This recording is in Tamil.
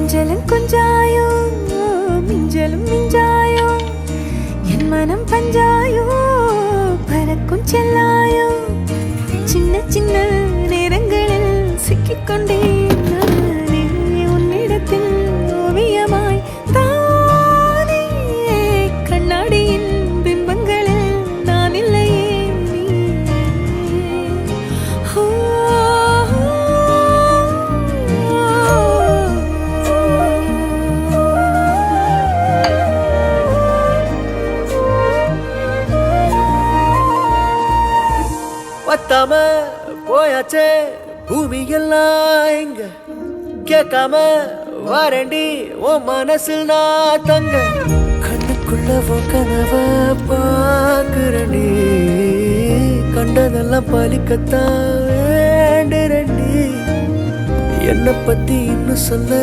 கொஞ்சலும் கொஞ்சாயோ மிஞ்சலும் மிஞ்சாயோ என் மனம் பஞ்சாயோ பறக்கும் செல்லாயோ சின்ன சின்ன நேரங்களில் சிக்கிக்கொண்டேன் நானே உன்னிடத்தில் ஓவியமாய் தானே கண்ணாடியின் பிம்பங்களில் நான் இல்லையே பத்தாம போயாச்சே பூமி எல்லாம் இங்க கேட்காம வாரண்டி உன் மனசில் நான் தங்க கண்ணுக்குள்ள உன் கனவ பாக்குறண்டி கண்டதெல்லாம் பலிக்கத்தான் வேண்டுறண்டி என்னை பத்தி இன்னும் சொல்ல